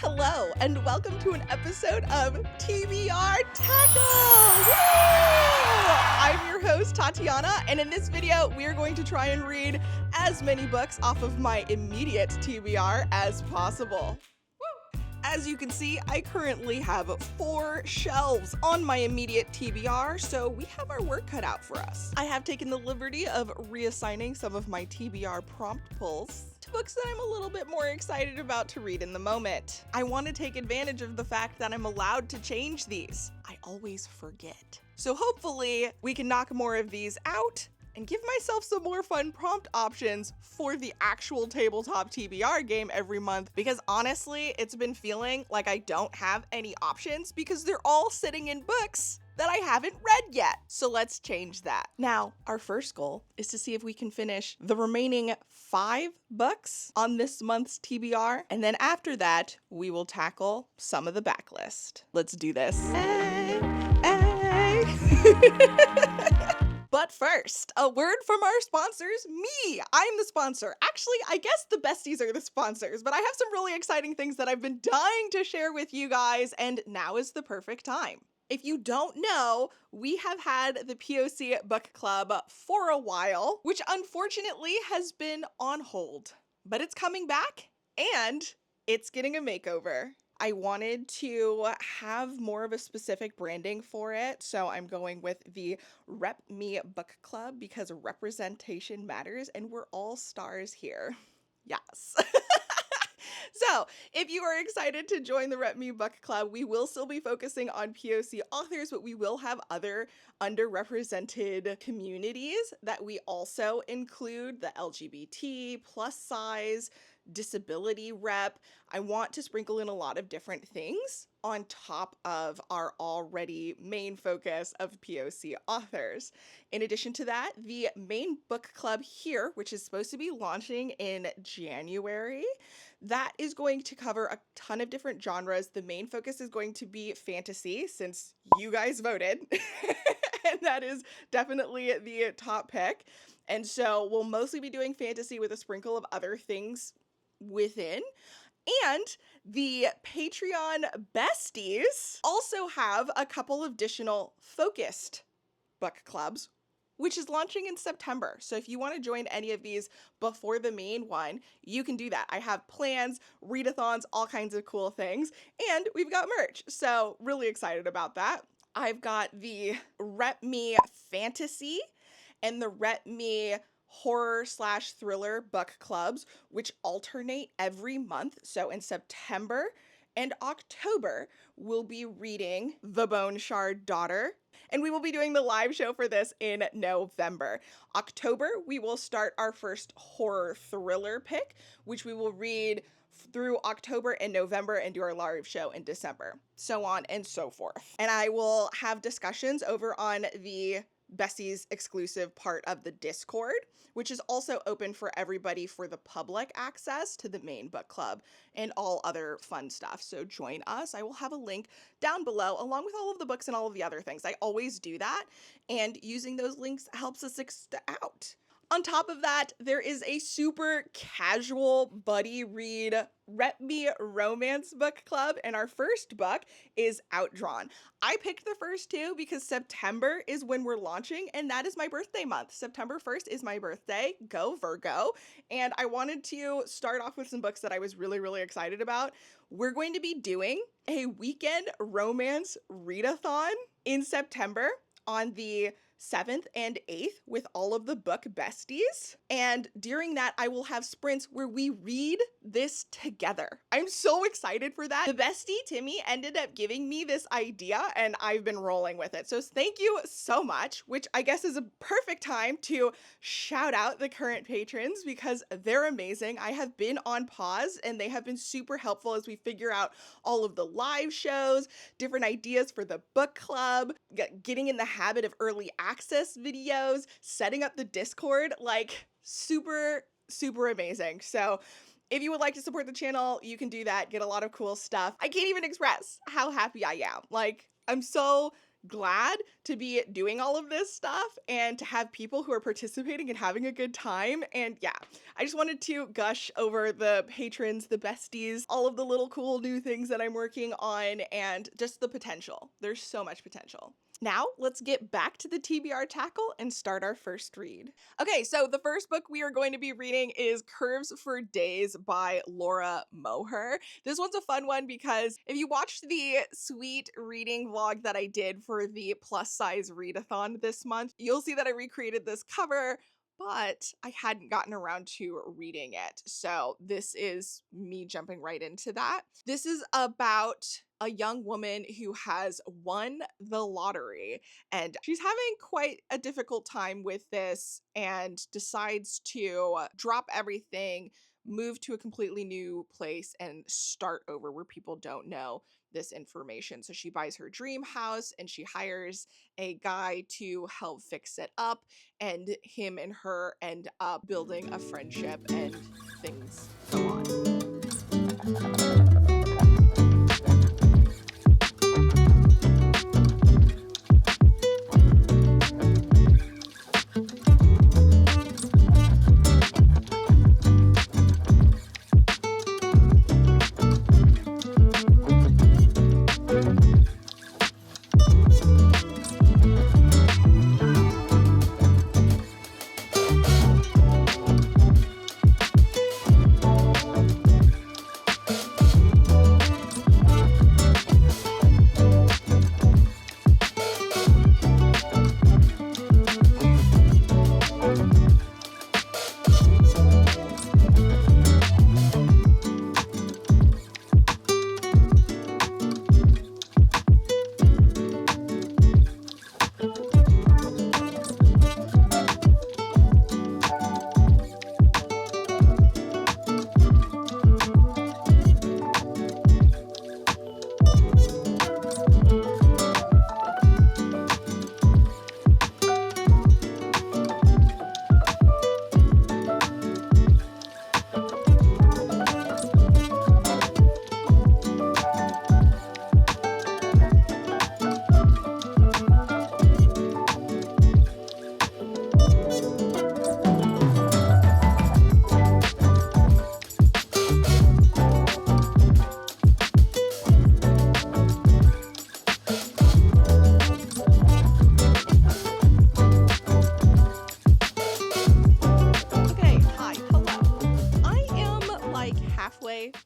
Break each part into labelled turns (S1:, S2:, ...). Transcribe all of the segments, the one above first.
S1: Hello, and welcome to an episode of TBR Tackle! Woo! I'm your host, Tatiana, and in this video, we are going to try and read as many books off of my immediate TBR as possible. As you can see, I currently have 4 shelves on my immediate TBR, so we have our work cut out for us. I have taken the liberty of reassigning some of my TBR prompt pulls to books that I'm a little bit more excited about to read in the moment. I want to take advantage of the fact that I'm allowed to change these. I always forget. So hopefully we can knock more of these out and give myself some more fun prompt options for the actual tabletop TBR game every month, because honestly, it's been feeling like I don't have any options because they're all sitting in books that I haven't read yet. So let's change that. Now, our first goal is to see if we can finish the remaining 5 books on this month's TBR, and then after that, we will tackle some of the backlist. Let's do this. Hey. But first, a word from our sponsors, me. I'm the sponsor. Actually, I guess the Besties are the sponsors, but I have some really exciting things that I've been dying to share with you guys, and now is the perfect time. If you don't know, we have had the POC Book Club for a while, which unfortunately has been on hold, but it's coming back and it's getting a makeover. I wanted to have more of a specific branding for it, so I'm going with the Rep Me Book Club because representation matters and we're all stars here. Yes. So, if you are excited to join the Rep Me Book Club, we will still be focusing on POC authors, but we will have other underrepresented communities that we also include: the LGBT, plus size, disability rep. I want to sprinkle in a lot of different things on top of our already main focus of POC authors. In addition to that, the main book club here, which is supposed to be launching in January, that is going to cover a ton of different genres. The main focus is going to be fantasy, since you guys voted, and that is definitely the top pick. And so we'll mostly be doing fantasy with a sprinkle of other things within. And the Patreon Besties also have a couple of additional focused book clubs, which is launching in September. So if you want to join any of these before the main one, you can do that. I have plans, readathons, all kinds of cool things, and we've got merch. So really excited about that. I've got the Rep Me Fantasy and the Rep Me horror/thriller book clubs, which alternate every month. So in September and October, we'll be reading The Bone Shard Daughter, and we will be doing the live show for this in November. October, we will start our first horror thriller pick, which we will read through October and November and do our live show in December, so on and so forth. And I will have discussions over on the Besties exclusive part of the Discord, which is also open for everybody for the public access to the main book club and all other fun stuff. So join us. I will have a link down below along with all of the books and all of the other things. I always do that, and using those links helps us stand out. On top of that, there is a super casual buddy read Rep Me Romance Book Club, and our first book is Outdrawn. I picked the first 2 because September is when we're launching, and that is my birthday month. September 1st is my birthday. Go Virgo. And I wanted to start off with some books that I was really, really excited about. We're going to be doing a weekend romance readathon in September on the 7th and 8th with all of the book besties. And during that, I will have sprints where we read this together. I'm so excited for that. The bestie, Timmy, ended up giving me this idea and I've been rolling with it. So thank you so much, which I guess is a perfect time to shout out the current patrons because they're amazing. I have been on pause and they have been super helpful as we figure out all of the live shows, different ideas for the book club, getting in the habit of early access videos, setting up the Discord, like super amazing. So if you would like to support the channel, you can do that, get a lot of cool stuff. I can't even express how happy I am. Like, I'm so glad to be doing all of this stuff and to have people who are participating and having a good time. And yeah, I just wanted to gush over the patrons, the besties, all of the little cool new things that I'm working on, and just the potential. There's so much potential. Now, let's get back to the TBR tackle and start our first read. Okay, so the first book we are going to be reading is Curves for Days by Laura Moher. This one's a fun one because if you watched the sweet reading vlog that I did for the plus size readathon this month, you'll see that I recreated this cover, but I hadn't gotten around to reading it. So this is me jumping right into that. This is about a young woman who has won the lottery, and she's having quite a difficult time with this and decides to drop everything, move to a completely new place, and start over where people don't know this information. So she buys her dream house and she hires a guy to help fix it up, and him and her end up building a friendship and things go on.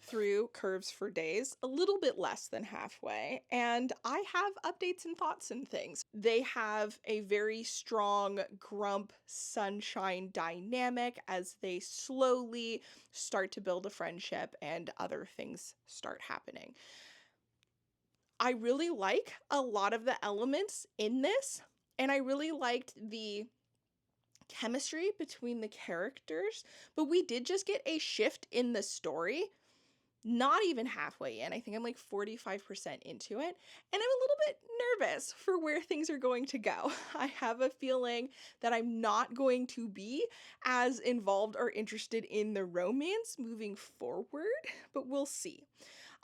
S1: Through Curves for Days, a little bit less than halfway, and I have updates and thoughts and things. They have a very strong Grump Sunshine dynamic as they slowly start to build a friendship and other things start happening. I really like a lot of the elements in this, and I really liked the chemistry between the characters, but we did just get a shift in the story not even halfway in. I think I'm like 45% into it, and I'm a little bit nervous for where things are going to go. I have a feeling that I'm not going to be as involved or interested in the romance moving forward, but we'll see.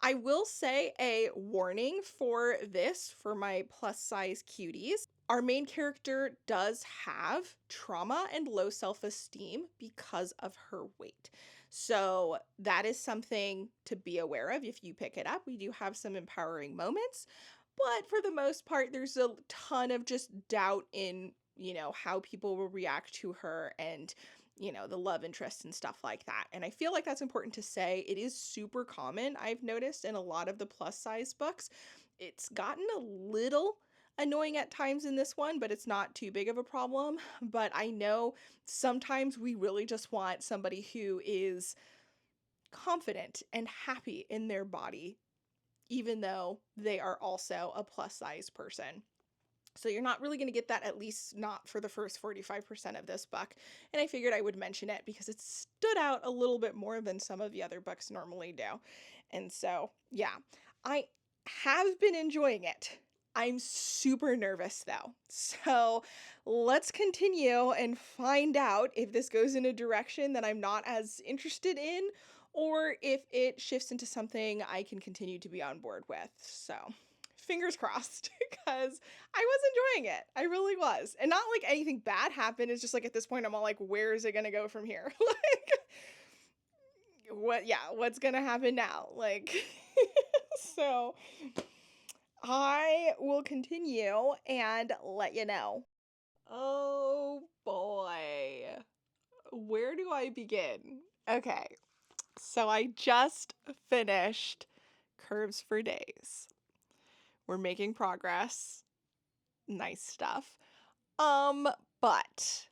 S1: I will say a warning for this for my plus size cuties. Our main character does have trauma and low self-esteem because of her weight. So that is something to be aware of if you pick it up. We do have some empowering moments, but for the most part, there's a ton of just doubt in, how people will react to her and, the love interest and stuff like that. And I feel like that's important to say. It is super common, I've noticed, in a lot of the plus size books. It's gotten a little annoying at times in this one, but it's not too big of a problem. But I know sometimes we really just want somebody who is confident and happy in their body, even though they are also a plus size person. So you're not really going to get that, at least not for the first 45% of this book. And I figured I would mention it because it stood out a little bit more than some of the other books normally do. And so, yeah, I have been enjoying it. I'm super nervous though. So let's continue and find out if this goes in a direction that I'm not as interested in, or if it shifts into something I can continue to be on board with. So fingers crossed, because I was enjoying it. I really was. And not like anything bad happened. It's just like at this point I'm all like, where is it gonna go from here? Like what's gonna happen now? Like so I will continue and let you know. Oh boy. Where do I begin? Okay. So I just finished Curves for Days. We're making progress. Nice stuff. But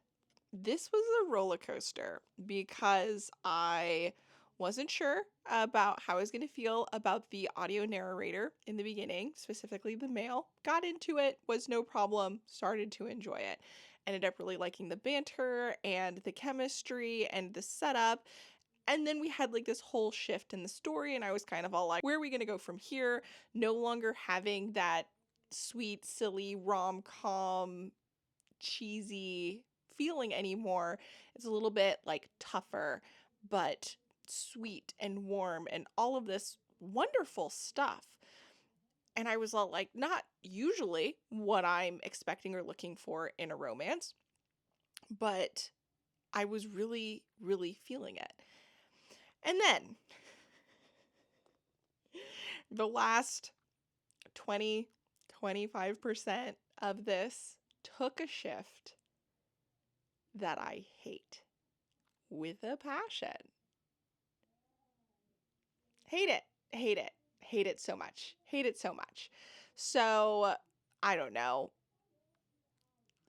S1: this was a roller coaster because I wasn't sure about how I was going to feel about the audio narrator in the beginning, specifically the male. Got into it, was no problem, started to enjoy it. Ended up really liking the banter and the chemistry and the setup. And then we had like this whole shift in the story, and I was kind of all like, where are we going to go from here? No longer having that sweet, silly, rom-com, cheesy feeling anymore. It's a little bit like tougher, but sweet and warm and all of this wonderful stuff. And I was all like, not usually what I'm expecting or looking for in a romance, but I was really, really feeling it. And then the last 20-25% of this took a shift that I hate with a passion. Hate it. Hate it. Hate it so much. Hate it so much. So, I don't know.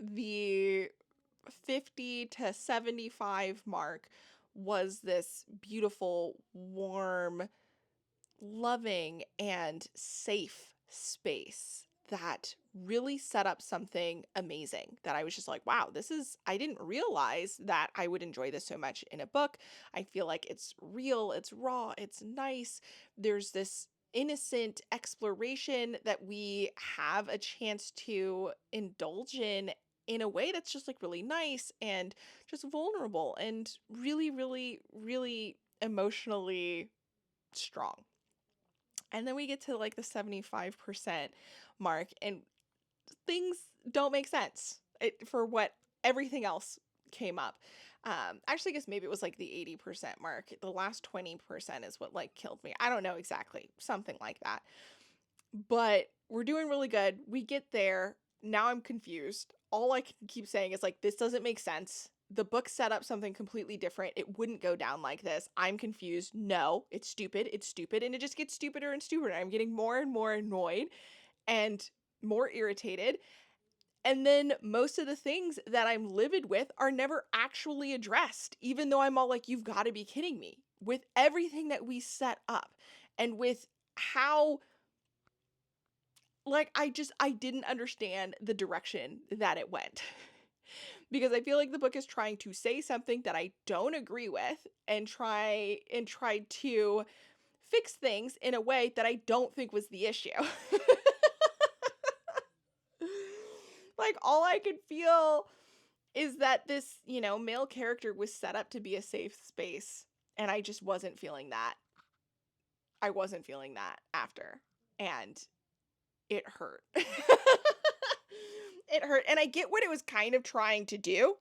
S1: The 50 to 75 mark was this beautiful, warm, loving, and safe space that really set up something amazing that I was just like, wow, I didn't realize that I would enjoy this so much in a book. I feel like it's real, it's raw, it's nice. There's this innocent exploration that we have a chance to indulge in a way that's just like really nice and just vulnerable and really, really, really emotionally strong. And then we get to like the 75% mark and things don't make sense for what everything else came up. Actually, I guess maybe it was like the 80% mark. The last 20% is what like killed me. I don't know exactly. Something like that. But we're doing really good. We get there. Now I'm confused. All I can keep saying is like, this doesn't make sense. The book set up something completely different. It wouldn't go down like this. I'm confused. No, it's stupid. It's stupid. And it just gets stupider and stupider. I'm getting more and more annoyed and more irritated. And then most of the things that I'm livid with are never actually addressed, even though I'm all like, you've got to be kidding me. With everything that we set up and with how, like, I didn't understand the direction that it went. Because I feel like the book is trying to say something that I don't agree with and try to fix things in a way that I don't think was the issue. Like, all I could feel is that this, male character was set up to be a safe space, and I just wasn't feeling that. I wasn't feeling that after, and it hurt. It hurt, and I get what it was kind of trying to do,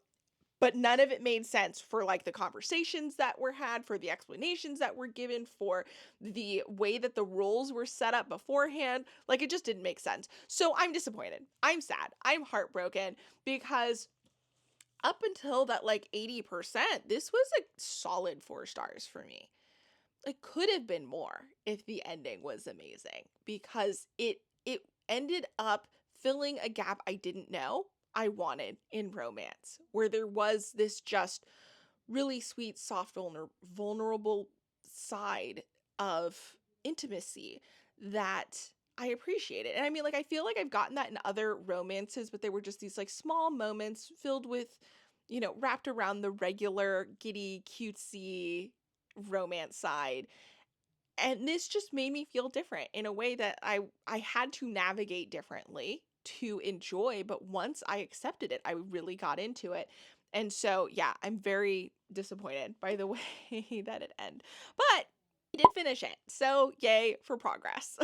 S1: but none of it made sense for like the conversations that were had, for the explanations that were given, for the way that the rules were set up beforehand. Like, it just didn't make sense. So I'm disappointed. I'm sad. I'm heartbroken because up until that like 80%, this was a solid 4 stars for me. It could have been more if the ending was amazing, because it ended up filling a gap I didn't know I wanted in romance, where there was this just really sweet, soft, vulnerable side of intimacy that I appreciated. And I mean, like, I feel like I've gotten that in other romances, but they were just these like small moments filled with, wrapped around the regular giddy, cutesy romance side. And this just made me feel different in a way that I had to navigate differently to enjoy, but once I accepted it, I really got into it. And so, yeah, I'm very disappointed by the way that it ended. But I did finish it. So, yay for progress.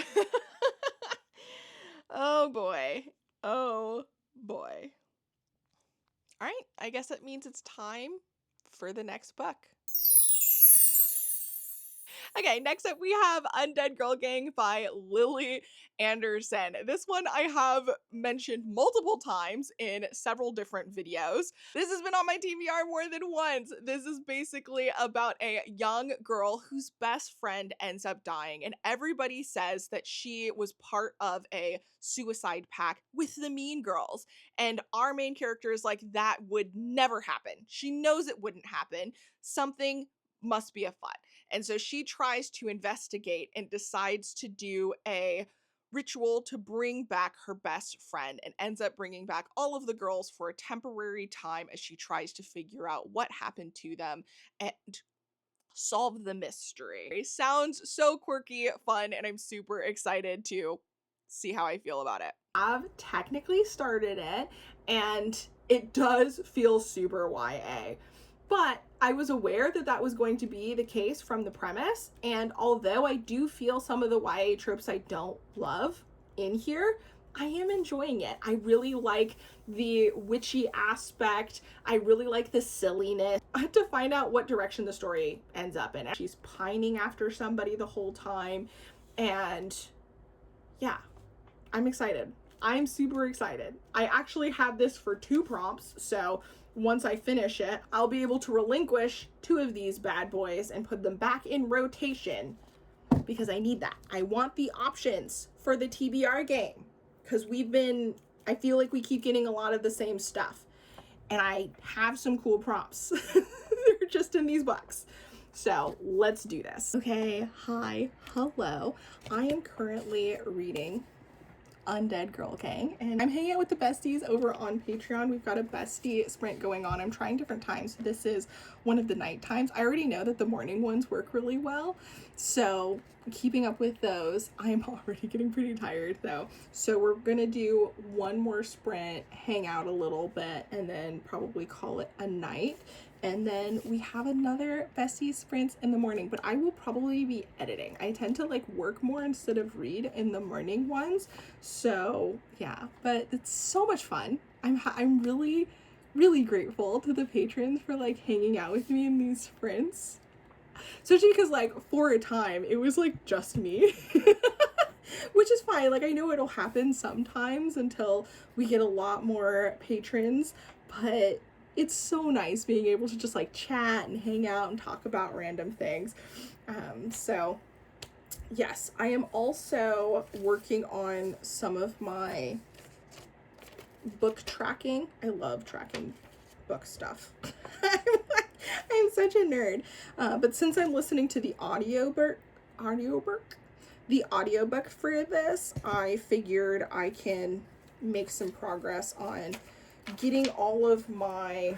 S1: Oh boy. Oh boy. All right, I guess that means it's time for the next book. Okay, next up we have Undead Girl Gang by Lily Anderson. This one I have mentioned multiple times in several different videos. This has been on my TBR more than once. This is basically about a young girl whose best friend ends up dying, and everybody says that she was part of a suicide pact with the Mean Girls. And our main character is like, that would never happen. She knows it wouldn't happen. Something must be afoot. And so she tries to investigate and decides to do a ritual to bring back her best friend, and ends up bringing back all of the girls for a temporary time as she tries to figure out what happened to them and solve the mystery. It sounds so quirky, fun, and I'm super excited to see how I feel about it. I've technically started it, and it does feel super YA. But I was aware that that was going to be the case from the premise, and although I do feel some of the YA tropes I don't love in here, I am enjoying it. I really like the witchy aspect. I really like the silliness. I have to find out what direction the story ends up in. She's pining after somebody the whole time, and yeah, I'm excited. I'm super excited. I actually had this for 2 prompts, so once I finish it, I'll be able to relinquish 2 of these bad boys and put them back in rotation because I need that. I want the options for the TBR game because I feel like we keep getting a lot of the same stuff, and I have some cool prompts. They're just in these books. So let's do this. Okay, hi, hello. I am currently reading Undead Girl Gang, and I'm hanging out with the besties over on Patreon. We've got a bestie sprint going on. I'm trying different times. This is one of the night times. I already know that the morning ones work really well, so keeping up with those. I'm already getting pretty tired though, so we're gonna do one more sprint, hang out a little bit, and then probably call it a night. And then we have another bestie sprints in the morning, but I will probably be editing. I tend to like work more instead of read in the morning ones. So yeah, but it's so much fun. I'm really, really grateful to the patrons for like hanging out with me in these sprints. Especially because like for a time, it was like just me. Which is fine. Like I know it'll happen sometimes until we get a lot more patrons, but it's so nice being able to just like chat and hang out and talk about random things. So yes, I am also working on some of my book tracking. I love tracking book stuff. I'm such a nerd. But since I'm listening to the audiobook for this, I figured I can make some progress on getting all of my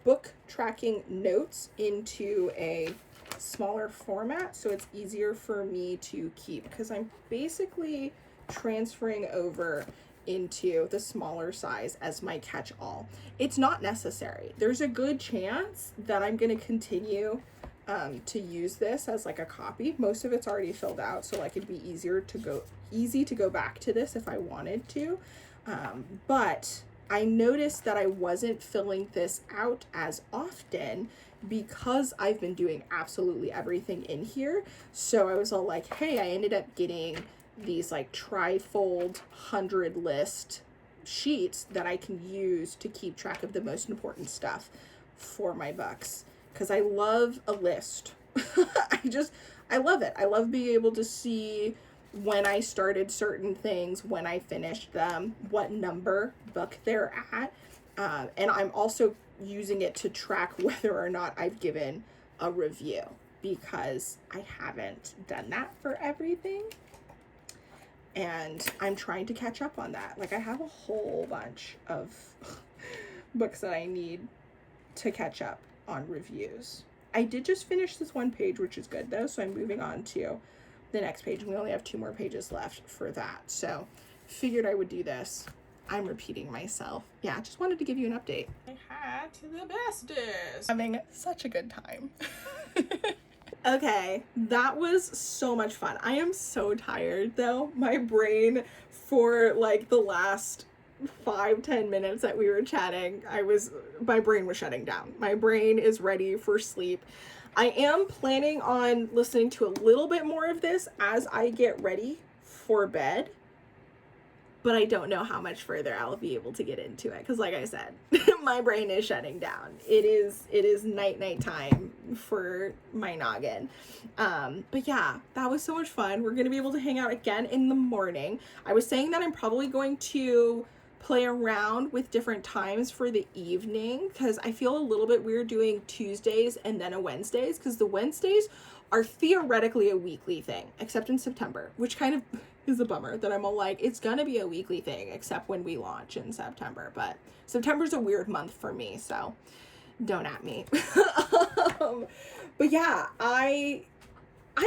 S1: book tracking notes into a smaller format so it's easier for me to keep, because I'm basically transferring over into the smaller size as my catch-all. It's not necessary. There's a good chance that I'm going to continue to use this as like a copy. Most of it's already filled out, so like it'd be easy to go back to this if I wanted to. But I noticed that I wasn't filling this out as often because I've been doing absolutely everything in here. So I was all like, hey, I ended up getting these like tri-fold 100 list sheets that I can use to keep track of the most important stuff for my books, because I love a list. I love it. I love being able to see when I started certain things, when I finished them, what number book they're at. And I'm also using it to track whether or not I've given a review, because I haven't done that for everything. And I'm trying to catch up on that. Like I have a whole bunch of books that I need to catch up on reviews. I did just finish this one page, which is good though. So I'm moving on to the next page. We only have 2 more pages left for that. So figured I would do this. I'm repeating myself. Yeah, just wanted to give you an update. I had to the Besties. Having such a good time. Okay, that was so much fun. I am so tired though. My brain, for like the last 5-10 minutes that we were chatting, my brain was shutting down. My brain is ready for sleep. I am planning on listening to a little bit more of this as I get ready for bed, but I don't know how much further I'll be able to get into it because, like I said, my brain is shutting down. It is night time for my noggin. But yeah, that was so much fun. We're gonna be able to hang out again in the morning. I was saying that I'm probably going to play around with different times for the evening because I feel a little bit weird doing Tuesdays and then a Wednesdays because the Wednesdays are theoretically a weekly thing, except in September, which kind of is a bummer that I'm all like, it's gonna be a weekly thing, except when we launch in September. But September's a weird month for me, so don't at me. But yeah, I'm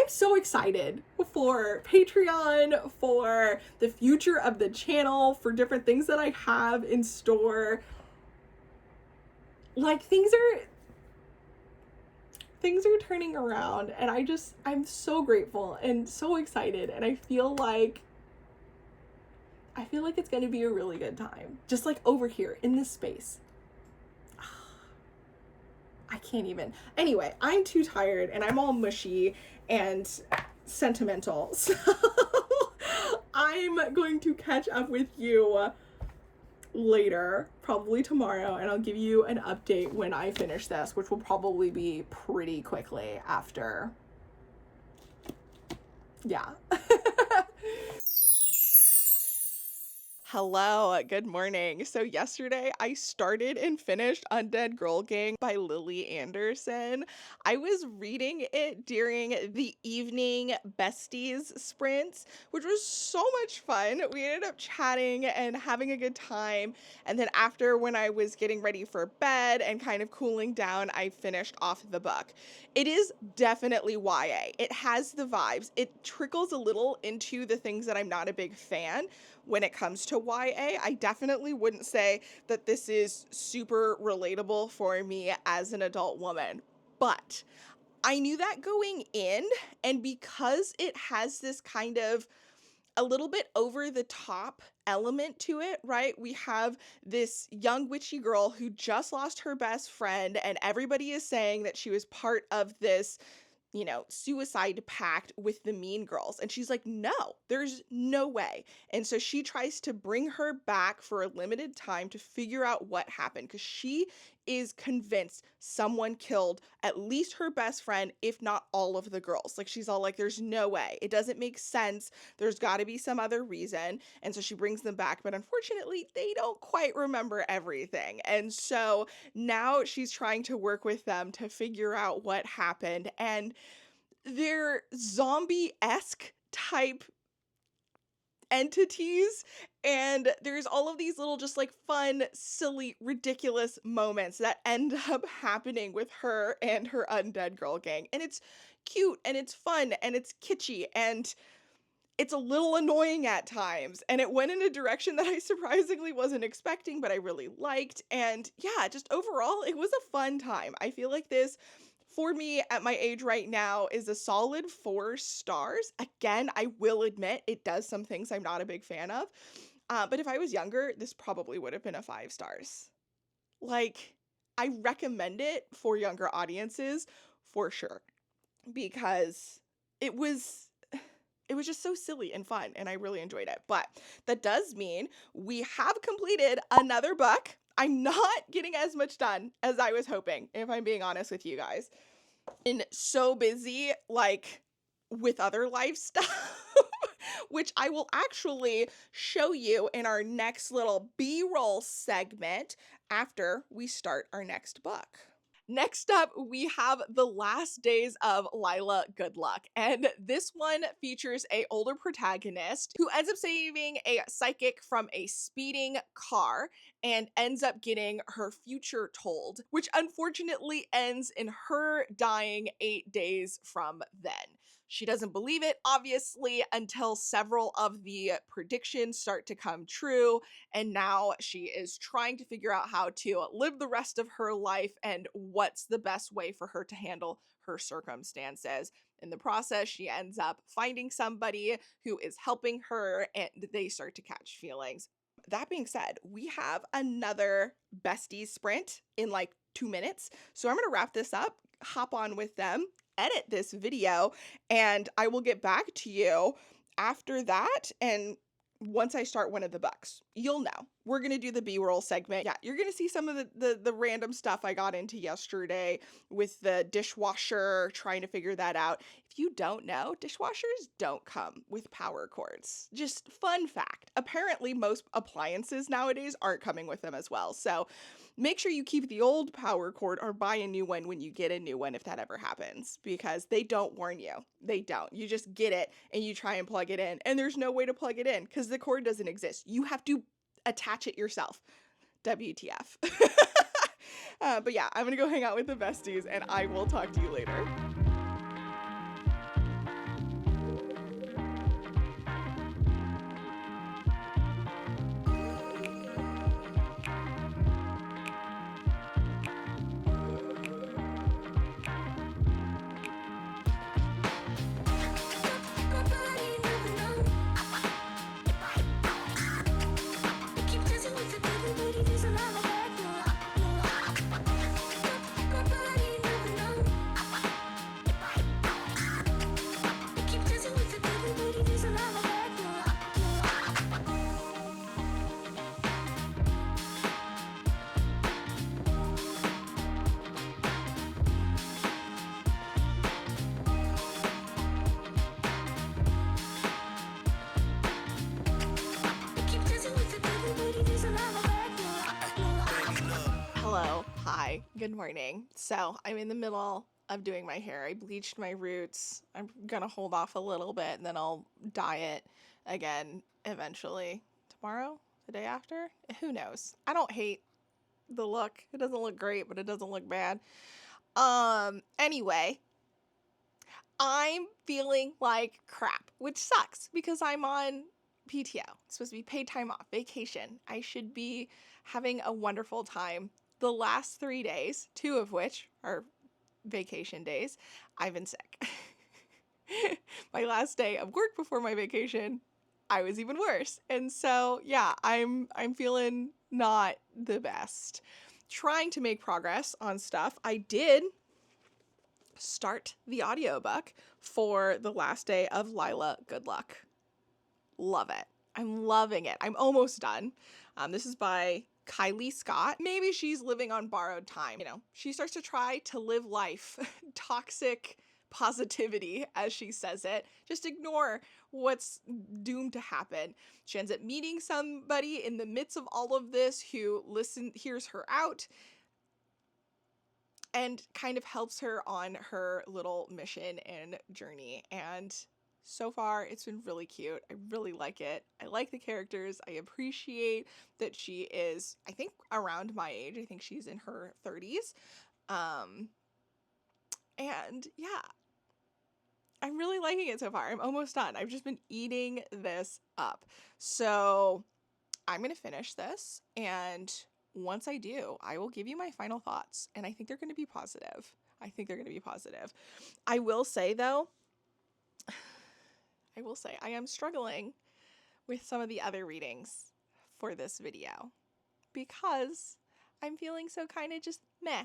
S1: so excited for Patreon, for the future of the channel, for different things that I have in store. Like, things are turning around, and I'm so grateful and so excited, and I feel like it's going to be a really good time. Just like over here in this space. I can't even. Anyway, I'm too tired and I'm all mushy and sentimental. So I'm going to catch up with you later, probably tomorrow, and I'll give you an update when I finish this, which will probably be pretty quickly after. Yeah. Hello, good morning. So yesterday I started and finished Undead Girl Gang by Lily Anderson. I was reading it during the evening Besties sprints, which was so much fun. We ended up chatting and having a good time. And then after, when I was getting ready for bed and kind of cooling down, I finished off the book. It is definitely YA. It has the vibes. It trickles a little into the things that I'm not a big fan when it comes to YA. I definitely wouldn't say that this is super relatable for me as an adult woman, but I knew that going in, and because it has this kind of a little bit over the top element to it, right? We have this young witchy girl who just lost her best friend, and everybody is saying that she was part of this, suicide pact with the mean girls. And she's like, no, there's no way. And so she tries to bring her back for a limited time to figure out what happened, because she is convinced someone killed at least her best friend, if not all of the girls. Like, she's all like, there's no way. It doesn't make sense. There's got to be some other reason. And so she brings them back, but unfortunately, they don't quite remember everything. And so now she's trying to work with them to figure out what happened. And they're zombie-esque type entities, and there's all of these little just like fun, silly, ridiculous moments that end up happening with her and her undead girl gang. And it's cute and it's fun and it's kitschy and it's a little annoying at times, and it went in a direction that I surprisingly wasn't expecting, but I really liked. And yeah, just overall, it was a fun time. I feel like this, for me at my age right now, is a solid 4 stars. Again, I will admit it does some things I'm not a big fan of. But if I was younger, this probably would have been a 5 stars. Like, I recommend it for younger audiences for sure, because it was just so silly and fun, and I really enjoyed it. But that does mean we have completed another book. I'm not getting as much done as I was hoping, if I'm being honest with you guys. Been so busy, like, with other life stuff, which I will actually show you in our next little B-roll segment after we start our next book. Next up, we have The Last Days of Lilah Goodluck, and this one features a older protagonist who ends up saving a psychic from a speeding car and ends up getting her future told, which unfortunately ends in her dying 8 days from then. She doesn't believe it, obviously, until several of the predictions start to come true, and now she is trying to figure out how to live the rest of her life and what's the best way for her to handle her circumstances. In the process, she ends up finding somebody who is helping her, and they start to catch feelings. That being said, we have another Besties sprint in like 2 minutes. So I'm going to wrap this up, hop on with them, edit this video, and I will get back to you after that. And once I start one of the books, you'll know. We're going to do the B-roll segment. Yeah, you're going to see some of the random stuff I got into yesterday with the dishwasher, trying to figure that out. If you don't know, dishwashers don't come with power cords. Just fun fact. Apparently, most appliances nowadays aren't coming with them as well. So make sure you keep the old power cord or buy a new one when you get a new one if that ever happens, because they don't warn you. They don't. You just get it and you try and plug it in, and there's no way to plug it in because the cord doesn't exist. You have to attach it yourself. WTF. But yeah, I'm going to go hang out with the besties, and I will talk to you later. Hello, hi, good morning. So I'm in the middle of doing my hair. I bleached my roots. I'm gonna hold off a little bit and then I'll dye it again eventually. Tomorrow? The day after? Who knows? I don't hate the look. It doesn't look great, but it doesn't look bad. Anyway, I'm feeling like crap, which sucks because I'm on PTO. It's supposed to be paid time off, vacation. I should be having a wonderful time. The last 3 days, 2 of which are vacation days, I've been sick. My last day of work before my vacation, I was even worse. And so, yeah, I'm feeling not the best. Trying to make progress on stuff. I did start the audiobook for The Last Day of Lilah Goodluck. Love it. I'm loving it. I'm almost done. This is by Kylie Scott. Maybe she's living on borrowed time. You know, she starts to try to live life. Toxic positivity, as she says it. Just ignore what's doomed to happen. She ends up meeting somebody in the midst of all of this who hears her out and kind of helps her on her little mission and journey. And so far, it's been really cute. I really like it. I like the characters. I appreciate that she is, I think, around my age. I think she's in her 30s. And yeah, I'm really liking it so far. I'm almost done. I've just been eating this up. So I'm going to finish this, and once I do, I will give you my final thoughts, and I think they're going to be positive. I will say, though, I am struggling with some of the other readings for this video because I'm feeling so kind of just meh.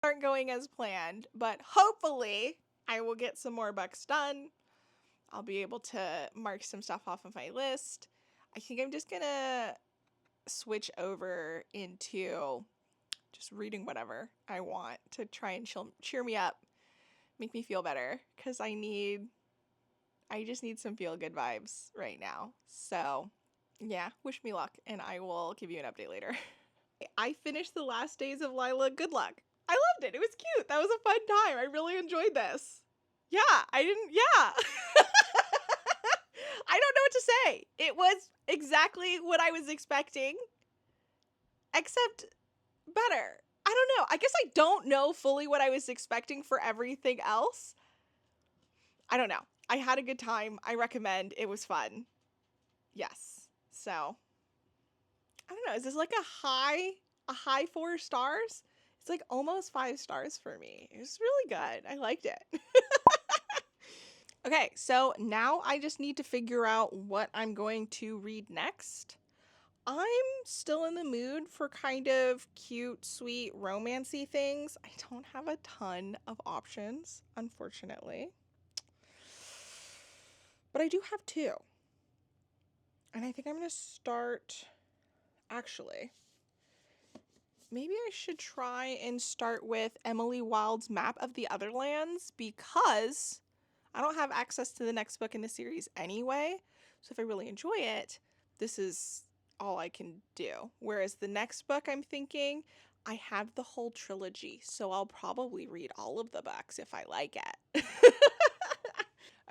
S1: Aren't going as planned, but hopefully I will get some more books done. I'll be able to mark some stuff off of my list. I think I'm just gonna switch over into just reading whatever I want to try and cheer me up, make me feel better, because I just need some feel-good vibes right now. So yeah, wish me luck, and I will give you an update later. I finished The Last Days of Lilah Goodluck. I loved it. It was cute. That was a fun time. I really enjoyed this. Yeah, I don't know what to say. It was exactly what I was expecting, except better. I don't know. I guess I don't know fully what I was expecting for everything else. I don't know. I had a good time. I recommend. It was fun. Yes. So, I don't know. Is this like a high 4 stars? It's like almost 5 stars for me. It was really good. I liked it. Okay, so now I just need to figure out what I'm going to read next. I'm still in the mood for kind of cute, sweet, romancy things. I don't have a ton of options, unfortunately. But I do have 2. And I think I'm going to start, actually, maybe I should try and start with Emily Wilde's Map of the Otherlands, because I don't have access to the next book in the series anyway. So if I really enjoy it, this is all I can do. Whereas the next book, I'm thinking, I have the whole trilogy, so I'll probably read all of the books if I like it.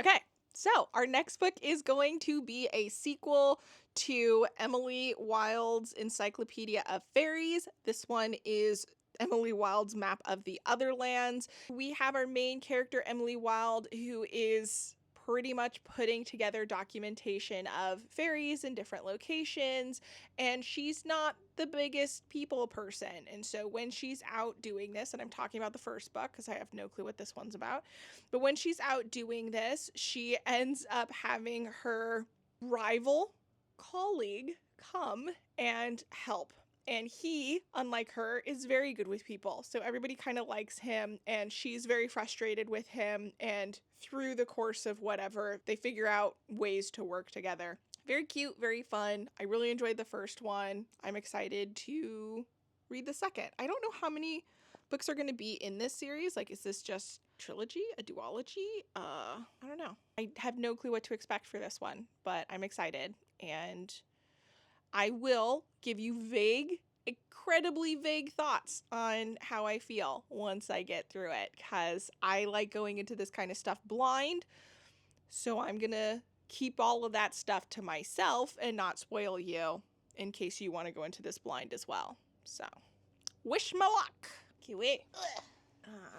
S1: Okay, so our next book is going to be a sequel to Emily Wilde's Encyclopedia of Fairies. This one is Emily Wilde's Map of the Otherlands. We have our main character, Emily Wilde, who is pretty much putting together documentation of fairies in different locations, and she's not the biggest people person. And so when she's out doing this, and I'm talking about the first book because I have no clue what this one's about, but when she's out doing this, she ends up having her rival colleague come and help. And he, unlike her, is very good with people. So everybody kind of likes him, and she's very frustrated with him. And through the course of whatever, they figure out ways to work together. Very cute, very fun. I really enjoyed the first one. I'm excited to read the second. I don't know how many books are going to be in this series. Like, is this just trilogy, a duology? I don't know. I have no clue what to expect for this one, but I'm excited. And I will give you vague, incredibly vague thoughts on how I feel once I get through it, because I like going into this kind of stuff blind. So I'm going to keep all of that stuff to myself and not spoil you in case you want to go into this blind as well. So, wish me luck. Kiwi.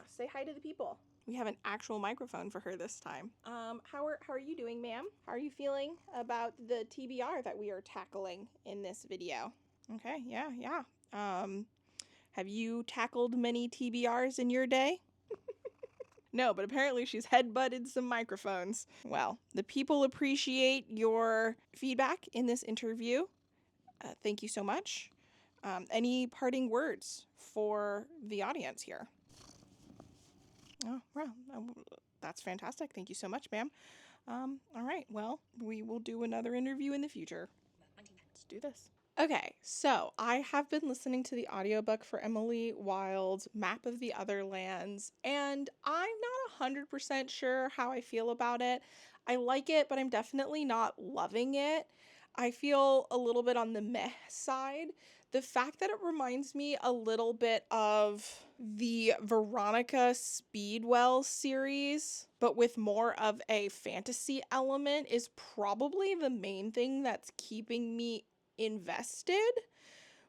S1: Say hi to the people. We have an actual microphone for her this time. How are you doing, ma'am? How are you feeling about the TBR that we are tackling in this video? Okay, yeah. Have you tackled many TBRs in your day? No, but apparently she's headbutted some microphones. Well, the people appreciate your feedback in this interview. Thank you so much. Any parting words for the audience here? Oh, well, that's fantastic. Thank you so much, ma'am. All right, well, we will do another interview in the future. Let's do this. Okay, so I have been listening to the audiobook for Emily Wilde's Map of the Otherlands, and I'm not 100% sure how I feel about it. I like it, but I'm definitely not loving it. I feel a little bit on the meh side. The fact that it reminds me a little bit of the Veronica Speedwell series, but with more of a fantasy element, is probably the main thing that's keeping me invested.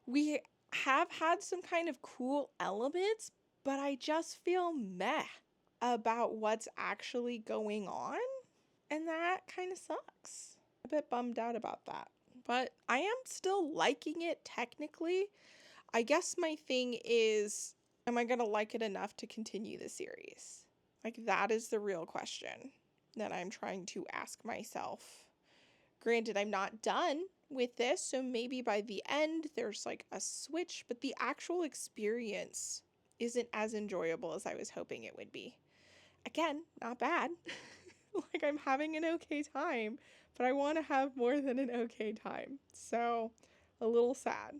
S1: We have had some kind of cool elements, but I just feel meh about what's actually going on, and that kind of sucks. A bit bummed out about that, but I am still liking it technically. I guess my thing is, am I gonna like it enough to continue the series? Like, that is the real question that I'm trying to ask myself. Granted, I'm not done with this, so maybe by the end there's like a switch, but the actual experience isn't as enjoyable as I was hoping it would be. Again, not bad. Like, I'm having an okay time, but I want to have more than an okay time. So, a little sad.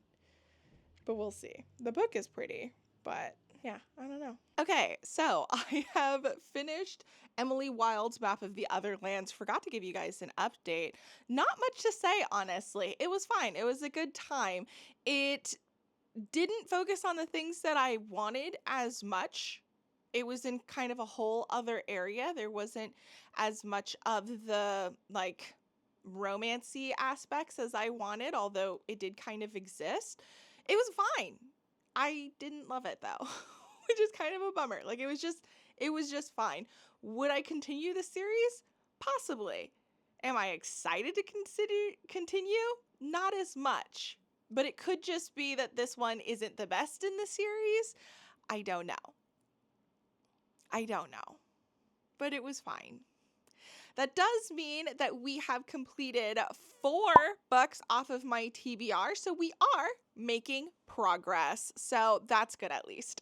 S1: But we'll see. The book is pretty, but yeah, I don't know. Okay, so I have finished Emily Wilde's Map of the Otherlands. Forgot to give you guys an update. Not much to say, honestly. It was fine. It was a good time. It didn't focus on the things that I wanted as much. It was in kind of a whole other area. There wasn't as much of the, like, romancy aspects as I wanted, although it did kind of exist. It was fine. I didn't love it though, which is kind of a bummer. Like, it was just fine. Would I continue the series? Possibly. Am I excited to continue? Not as much. But it could just be that this one isn't the best in the series. I don't know. I don't know. But it was fine. That does mean that we have completed 4 books off of my TBR, so we are making progress. So that's good at least.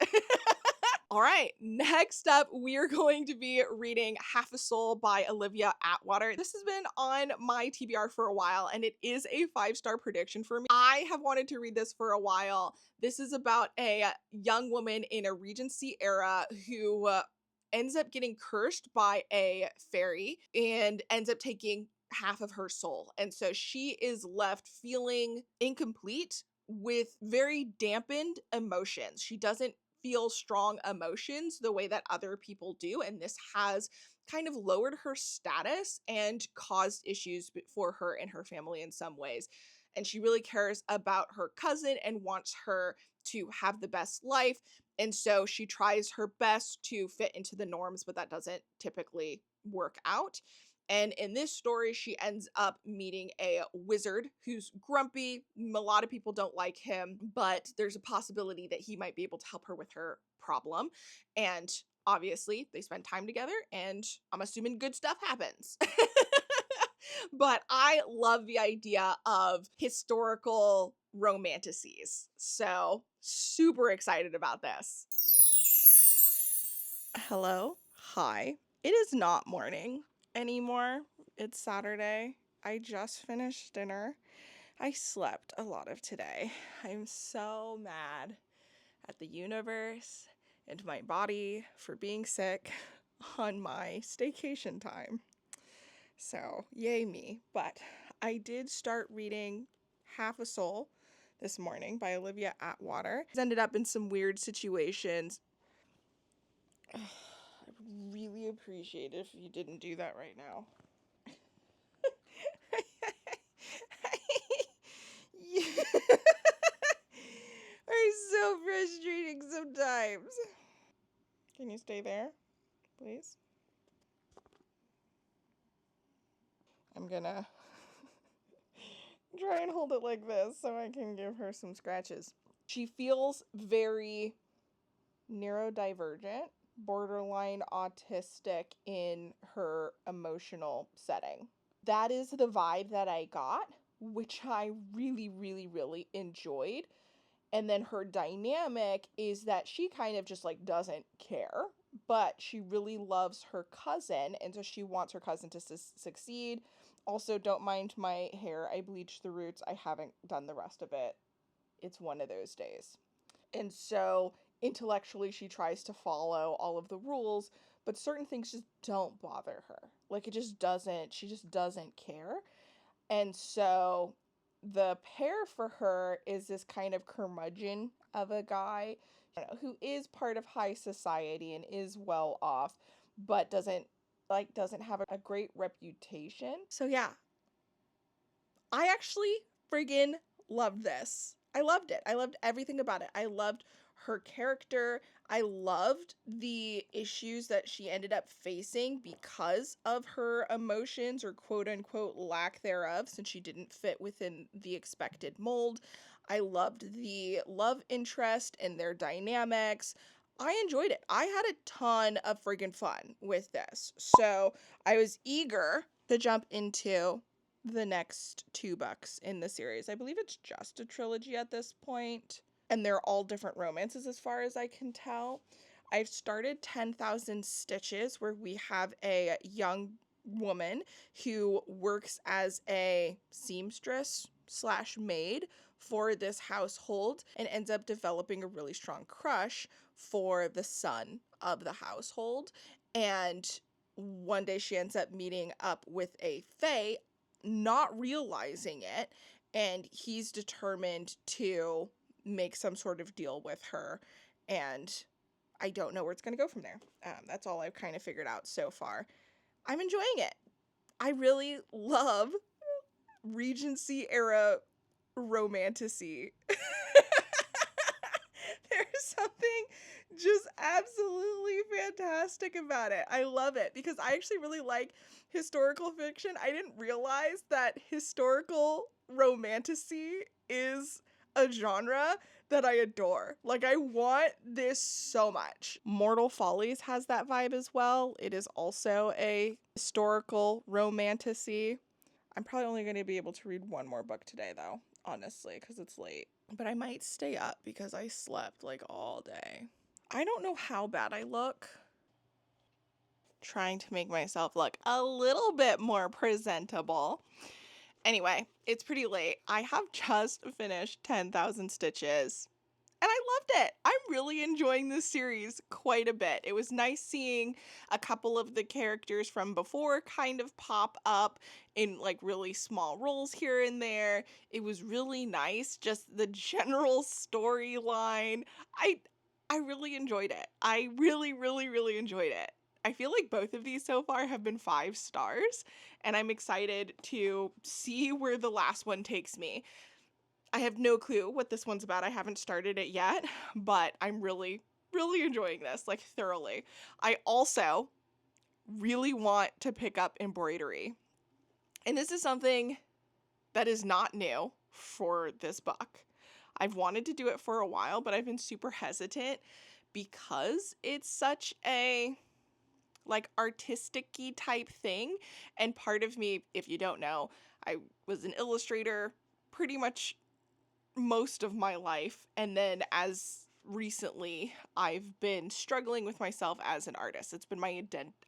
S1: All right, next up, we're going to be reading Half a Soul by Olivia Atwater. This has been on my TBR for a while, and it is a 5-star prediction for me. I have wanted to read this for a while. This is about a young woman in a Regency era who ends up getting cursed by a fairy and ends up taking half of her soul. And so she is left feeling incomplete with very dampened emotions. She doesn't feel strong emotions the way that other people do, and this has kind of lowered her status and caused issues for her and her family in some ways. And she really cares about her cousin and wants her to have the best life, and so she tries her best to fit into the norms, but that doesn't typically work out. And in this story, she ends up meeting a wizard who's grumpy. A lot of people don't like him, but there's a possibility that he might be able to help her with her problem. And obviously, they spend time together, and I'm assuming good stuff happens. But I love the idea of historical romanticities. So, super excited about this. Hello. Hi. It is not morning anymore. It's Saturday. I just finished dinner. I slept a lot of today. I'm so mad at the universe and my body for being sick on my staycation time. So, yay me. But I did start reading Half a Soul this morning by Olivia Atwater. Ended up in some weird situations. I would really appreciate it if you didn't do that right now. You are so frustrating sometimes. Can you stay there, please? I'm gonna try and hold it like this so I can give her some scratches. She feels very neurodivergent, borderline autistic in her emotional setting. That is the vibe that I got, which I really, really, really enjoyed. And then her dynamic is that she kind of just like doesn't care, but she really loves her cousin, and so she wants her cousin to succeed. Also, don't mind my hair. I bleached the roots. I haven't done the rest of it. It's one of those days. And so intellectually, she tries to follow all of the rules, but certain things just don't bother her. Like it just doesn't, she just doesn't care. And so the pair for her is this kind of curmudgeon of a guy, who is part of high society and is well off, but doesn't have a great reputation. So yeah, I actually friggin' loved this. I loved it. I loved everything about it. I loved her character. I loved the issues that she ended up facing because of her emotions, or quote unquote lack thereof, since she didn't fit within the expected mold. I loved the love interest and their dynamics. I enjoyed it. I had a ton of friggin' fun with this. So I was eager to jump into the next 2 books in the series. I believe it's just a trilogy at this point, and they're all different romances as far as I can tell. I've started 10,000 Stitches, where we have a young woman who works as a seamstress slash maid for this household and ends up developing a really strong crush for the son of the household. And one day she ends up meeting up with a fae, not realizing it, and he's determined to make some sort of deal with her, and I don't know where it's going to go from there. That's all I've kind of figured out so far. I'm enjoying it. I really love Regency era romantasy. There's something just absolutely fantastic about it. I love it because I actually really like historical fiction. I didn't realize that historical romantasy is a genre that I adore. Like, I want this so much. Mortal Follies has that vibe as well. It is also a historical romantasy. I'm probably only going to be able to read one more book today, though, honestly, because it's late. But I might stay up because I slept like all day. I don't know how bad I look. Trying to make myself look a little bit more presentable. Anyway, it's pretty late. I have just finished 10,000 Stitches. And I loved it. I'm really enjoying this series quite a bit. It was nice seeing a couple of the characters from before kind of pop up in like really small roles here and there. It was really nice. Just the general storyline. I really enjoyed it. I really, really, really enjoyed it. I feel like both of these so far have been 5 stars, and I'm excited to see where the last one takes me. I have no clue what this one's about. I haven't started it yet, but I'm really, really enjoying this, like thoroughly. I also really want to pick up embroidery. And this is something that is not new for this book. I've wanted to do it for a while, but I've been super hesitant because it's such a like artistic-y type thing. And part of me, if you don't know, I was an illustrator pretty much most of my life, and then as recently I've been struggling with myself as an artist. It's been my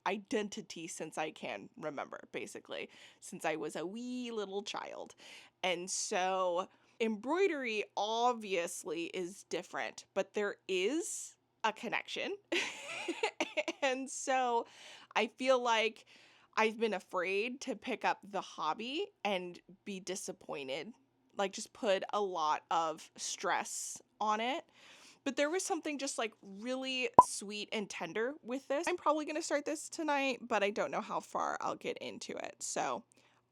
S1: identity since I can remember, basically, since I was a wee little child. And so embroidery obviously is different, but there is a connection. And so I feel like I've been afraid to pick up the hobby and be disappointed, like just put a lot of stress on it. But there was something just like really sweet and tender with this. I'm probably going to start this tonight, but I don't know how far I'll get into it. So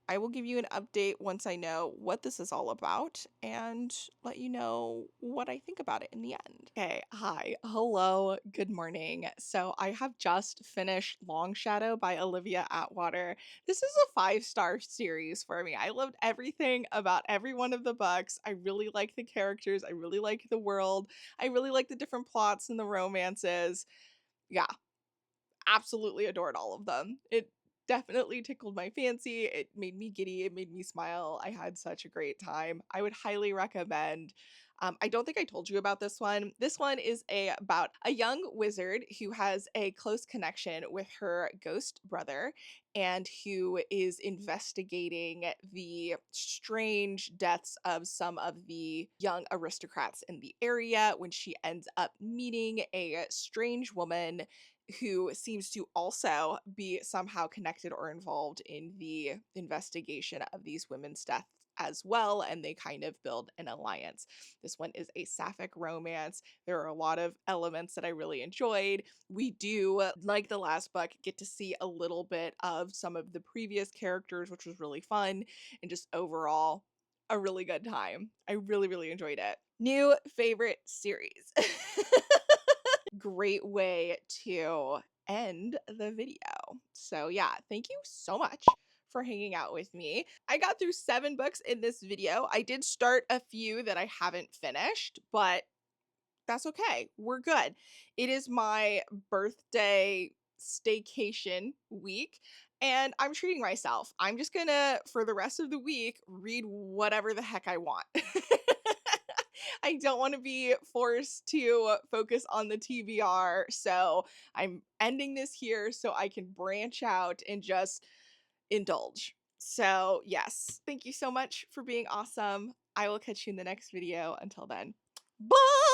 S1: I will give you an update once I know what this is all about and let you know what I think about it in the end. Okay, hi, hello, good morning. So I have just finished Long Shadow by Olivia Atwater. This is a 5-star series for me. I loved everything about every one of the books. I really like the characters. I really like the world. I really like the different plots and the romances. Yeah, absolutely adored all of them. It definitely tickled my fancy. It made me giddy. It made me smile. I had such a great time. I would highly recommend. I don't think I told you about this one. This one is about a young wizard who has a close connection with her ghost brother and who is investigating the strange deaths of some of the young aristocrats in the area when she ends up meeting a strange woman who seems to also be somehow connected or involved in the investigation of these women's deaths as well, and they kind of build an alliance. This one is a sapphic romance. There are a lot of elements that I really enjoyed. We do, like the last book, get to see a little bit of some of the previous characters, which was really fun, and just overall a really good time. I really, really enjoyed it. New favorite series. Great way to end the video. So yeah, thank you so much for hanging out with me. I got through 7 books in this video. I did start a few that I haven't finished, but that's okay. We're good. It is my birthday staycation week, and I'm treating myself. I'm just gonna, for the rest of the week, read whatever the heck I want. I don't want to be forced to focus on the TBR, so I'm ending this here so I can branch out and just indulge. So, yes, thank you so much for being awesome. I will catch you in the next video. Until then, bye!